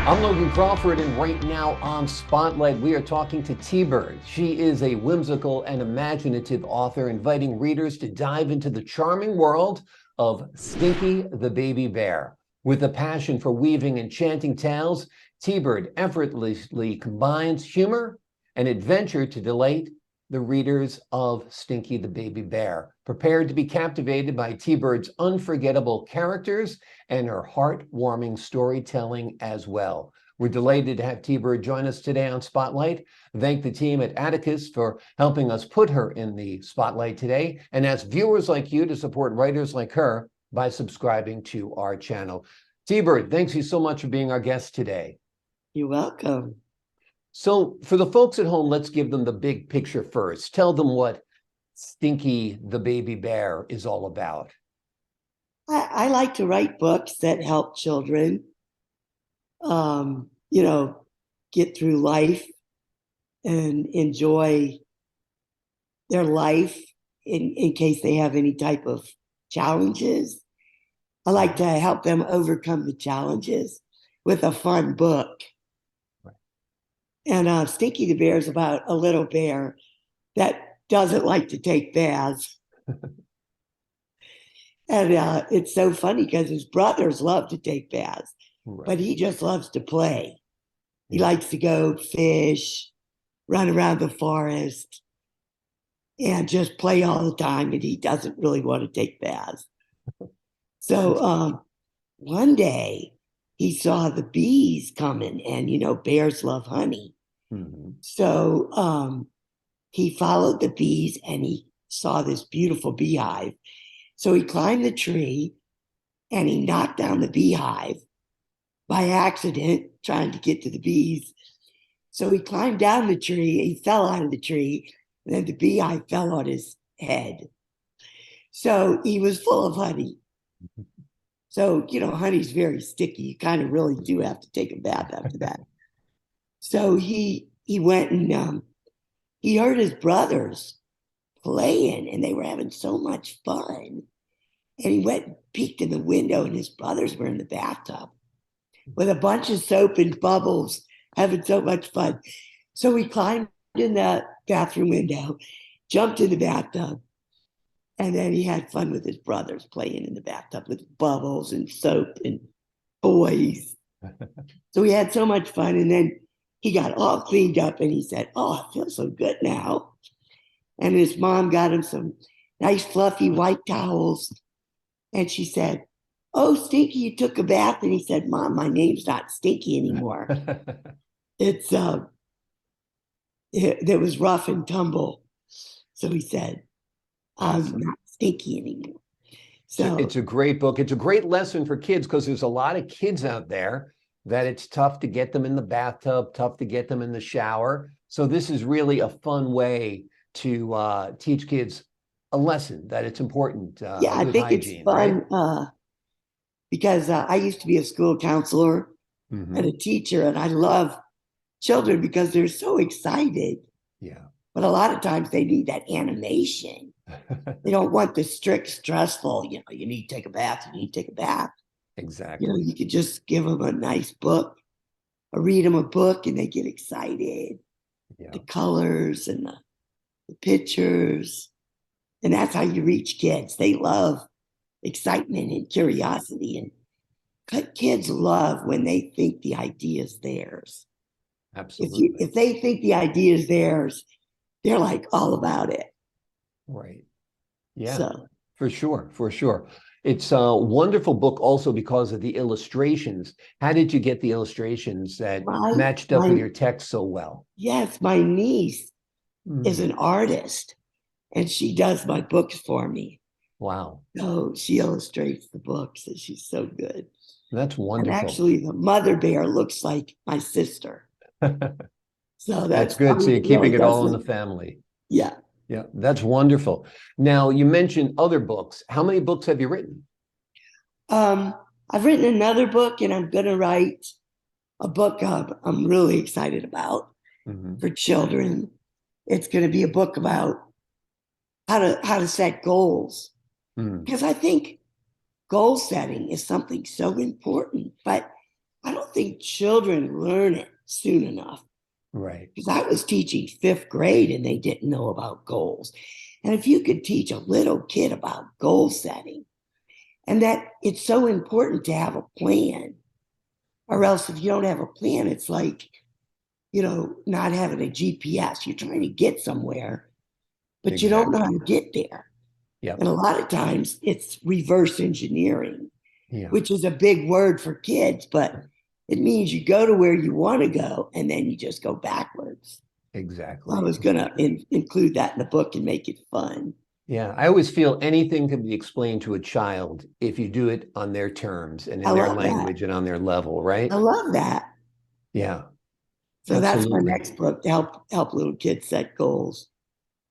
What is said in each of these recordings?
I'm Logan Crawford, and right now on Spotlight, we are talking to TBird. She is a whimsical and imaginative author, inviting readers to dive into the charming world of Stinky the Baby Bear. With a passion for weaving enchanting tales, TBird effortlessly combines humor and adventure to delight the readers of Stinky the Baby Bear. Prepared to be captivated by TBird's unforgettable characters and her heartwarming storytelling as well. We're delighted to have TBird join us today on Spotlight. Thank the team at Atticus for helping us put her in the spotlight today, and ask viewers like you to support writers like her by subscribing to our channel. TBird, thanks you so much for being our guest today. You're welcome. So for the folks at home, let's give them the big picture first. Tell them what Stinky the Baby Bear is all about. I like to write books that help children, get through life and enjoy their life in case they have any type of challenges. I like to help them overcome the challenges with a fun book. And Stinky the Bear is about a little bear that doesn't like to take baths. And it's so funny because his brothers love to take baths, but he just loves to play. He likes to go fish, run around the forest, and just play all the time. And he doesn't really want to take baths. So one day he saw the bees coming, and bears love honey. So he followed the bees and he saw this beautiful beehive. So he climbed the tree and he knocked down the beehive by accident, trying to get to the bees. So he climbed down the tree, he fell out of the tree, and then the beehive fell on his head. So he was full of honey. So, honey's very sticky. You kind of really do have to take a bath after that. So he went and he heard his brothers playing, and they were having so much fun. And he went and peeked in the window, and his brothers were in the bathtub with a bunch of soap and bubbles, having so much fun. So he climbed in the bathroom window, jumped in the bathtub, and then he had fun with his brothers playing in the bathtub with bubbles and soap and toys. So he had so much fun. And then he got all cleaned up and he said, "Oh, I feel so good now." And his mom got him some nice fluffy white towels. And she said, "Oh, Stinky, you took a bath." And he said, "Mom, my name's not Stinky anymore. It was rough and tumble." So he said, "I'm not Stinky anymore." So it's a great book. It's a great lesson for kids, because there's a lot of kids out there that it's tough to get them in the bathtub, tough to get them in the shower. So this is really a fun way to teach kids a lesson that it's important. Yeah, I think hygiene, it's fun, right? Because I used to be a school counselor and a teacher, and I love children because they're so excited. Yeah. But a lot of times they need that animation. They don't want the strict, stressful, you need to take a bath, you need to take a bath. Exactly. You could just give them a nice book or read them a book and they get excited. Yeah. The colors and the pictures. And that's how you reach kids. They love excitement and curiosity. And kids love when they think the idea is theirs. Absolutely. If they think the idea is theirs, they're like all about it. Right. Yeah, for sure. It's a wonderful book also because of the illustrations. How did you get the illustrations that matched up with your text so well? Yes, my niece is an artist, and she does my books for me. Wow. So she illustrates the books, and she's so good. That's wonderful. And actually, the mother bear looks like my sister. So that's good. So you're keeping it all in the family. Yeah. Yeah, that's wonderful. Now, you mentioned other books. How many books have you written? I've written another book, and I'm going to write a book I'm really excited about for children. It's going to be a book about how to set goals. Because I think goal setting is something so important, but I don't think children learn it soon enough. Right. Because I was teaching fifth grade and they didn't know about goals. And if you could teach a little kid about goal setting, and that it's so important to have a plan, or else if you don't have a plan, it's like, not having a GPS. You're trying to get somewhere, but you don't know how Exactly. to get there. Yep. And a lot of times it's reverse engineering, Yeah. which is a big word for kids, but it means you go to where you want to go and then you just go backwards. I Exactly. was going to include that in the book and make it fun. Yeah. I always feel anything can be explained to a child if you do it on their terms and I in their love that. language and on their level, I right? love that. Yeah, So that's my absolutely. next book to help little kids set goals.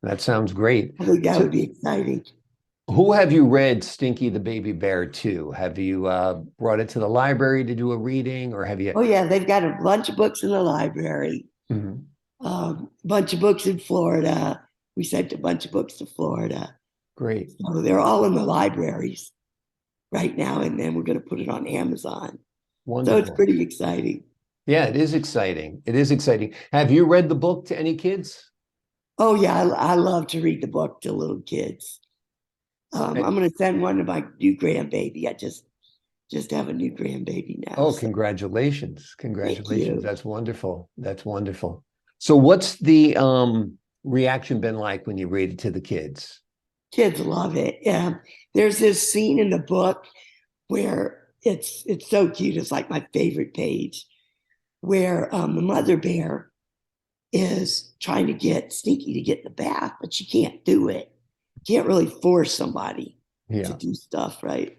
That sounds great. I think that So, would be exciting. who have you read Stinky the Baby Bear to? Have you brought it to the library to do a reading, or have you? Oh yeah, they've got a bunch of books in the library. Mhm. Bunch of books in Florida. We sent a bunch of books to Florida. Great. So they're all in the libraries right now, and then we're going to put it on Amazon. So it's Wonderful. pretty exciting. Yeah, it is exciting. It is exciting. Have you read the book to any kids? Oh yeah, I love to read the book to little kids. Eh, I'm going to send one to my new grandbaby. I just have a new grandbaby now. Oh, So congratulations. thank Congratulations. you. That's wonderful. That's wonderful. So what's the reaction been like when you read it to the kids? Kids love it. There's this scene in the book where it's so cute. It's like my favorite page where the mother bear is trying to get Stinky to get in the bath, but she can't do it. Can't really force somebody to Yeah, do stuff, right?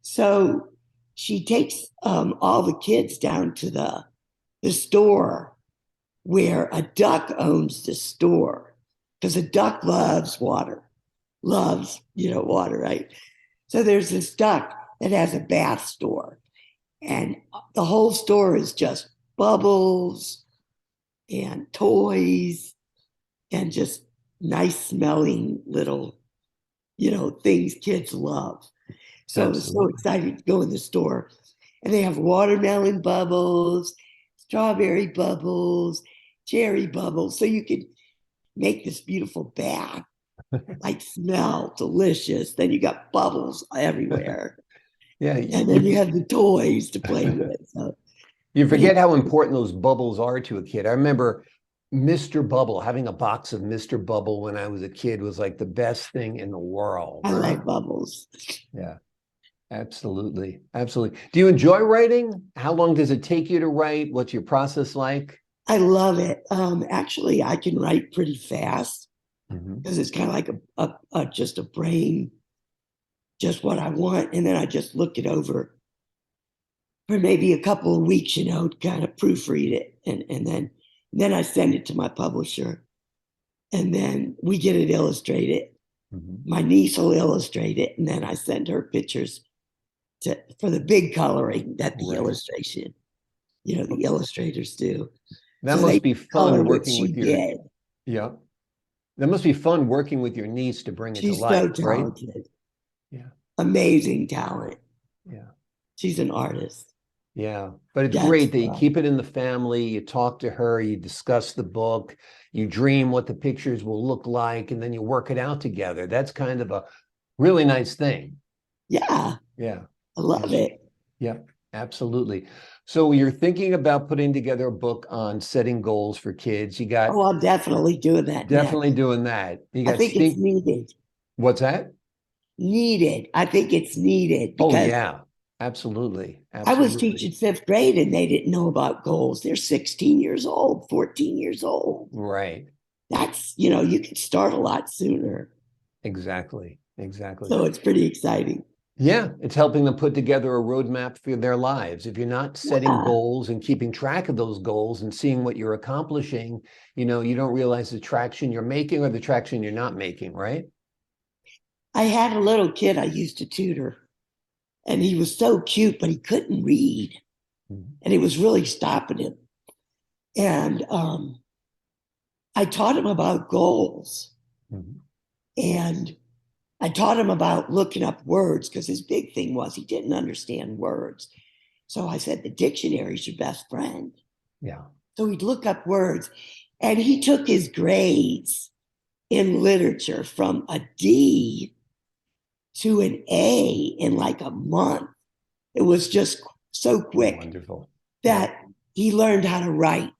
So she takes all the kids down to the store where a duck owns the store because a duck loves water, loves, water, right? So there's this duck that has a bath store, and the whole store is just bubbles and toys and just nice smelling little, things kids love. So it's so absolutely. exciting to go in the store. And they have watermelon bubbles, strawberry bubbles, cherry bubbles. So you can make this beautiful bath, like smell delicious. Then you got bubbles everywhere. Yeah, And then you have the toys to play with. So you pretty forget how important those bubbles are to a kid. I remember Mr. Bubble, having a box of Mr. Bubble when I was a kid was like the best thing in the world, I right? love bubbles. Yeah, absolutely. Absolutely. Do you enjoy writing? How long does it take you to write? What's your process like? I love it. Actually, I can write pretty fast Mhm. because it's kind of like just a brain, just what I want, and then I just look it over for maybe a couple of weeks, kind of proofread it, and then I send it to my publisher, and then we get it illustrated. Mhm. My niece will illustrate it, and then I send her pictures for the big coloring that the Right. illustration, the illustrators do. That So they must be color fun what working she with your, did. yeah. That must be fun working with your niece to bring it to She's so life, right? talented, Yeah. amazing talent. Yeah. She's an artist. Yeah, but it's That's great that you keep it in the family. You talk to her, you discuss the book, you dream what the pictures will look like, and then you work it out together. That's kind of a really nice thing. yeah, Yeah. I Yeah. love it. Yeah. Absolutely. So you're thinking about putting together a book on setting goals for kids. You got Oh, I'm definitely doing that definitely next. doing that. You I got think it's stink. needed. What's that? Needed. I think it's needed Oh, because yeah. Absolutely. I was Absolutely. teaching fifth grade and they didn't know about goals. They're 16 years old, 14 years old. Right. That's, you can start a lot sooner. Exactly. Exactly. So it's pretty exciting. Yeah, it's helping them put together a roadmap for their lives. If you're not setting Yeah. goals and keeping track of those goals and seeing what you're accomplishing, you don't realize the traction you're making or the traction you're not making, right? I had a little kid I used to tutor and he was so cute, but he couldn't read Mhm. and it was really stopping him. And I taught him about goals Mhm. and I taught him about looking up words because his big thing was he didn't understand words. So I said, the dictionary is your best friend. Yeah. So he'd look up words, and he took his grades in literature from a D to an A in like a month. It was just so quick Wonderful. that he learned how to write.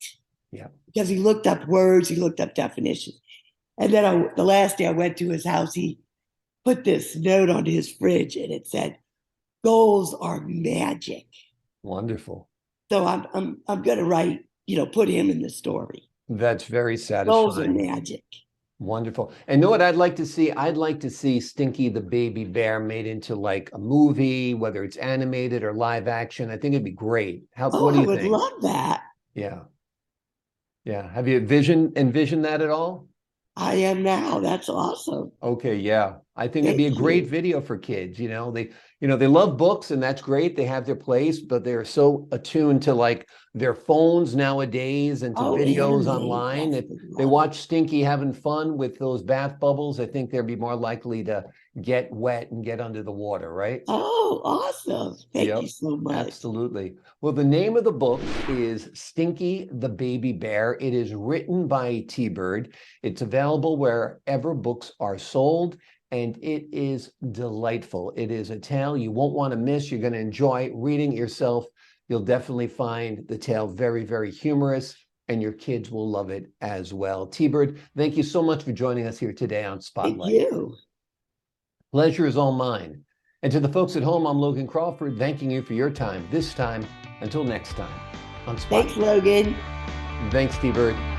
Yeah. Because he looked up words, he looked up definitions. And then the last day I went to his house, he put this note on his fridge and it said, "Goals are magic." Wonderful. So I'm gonna write, put him in the story. That's very Goals are satisfying. magic. Wonderful. And know what I'd like to see? I'd like to see Stinky the Baby Bear made into like a movie, whether it's animated or live action. I think it'd be great. What do I you would think? love that. Yeah. Yeah. Have you envisioned that at all? I am now. That's awesome. Okay, yeah. I think it'd be a Thank great you. video for kids. They love books and that's great. They have their place, but they're so attuned to like their phones nowadays and to Oh, videos anime. online. Yes, If they they love it. watch Stinky having fun with those bath bubbles, I think they'll be more likely to get wet and get under the water, right? Oh, awesome. Thank you Yep, so much. absolutely. Well, the name of the book is Stinky the Baby Bear. It is written by TBird. It's available wherever books are sold, and it is delightful. It is a tale you won't want to miss. You're going to enjoy reading it yourself. You'll definitely find the tale very, very humorous, and your kids will love it as well. TBird, thank you so much for joining us here today on Thank Spotlight. you. Pleasure is all mine. And to the folks at home, I'm Logan Crawford, thanking you for your time this time. Until next time on Thanks, Spotlight. Logan. Thanks, TBird.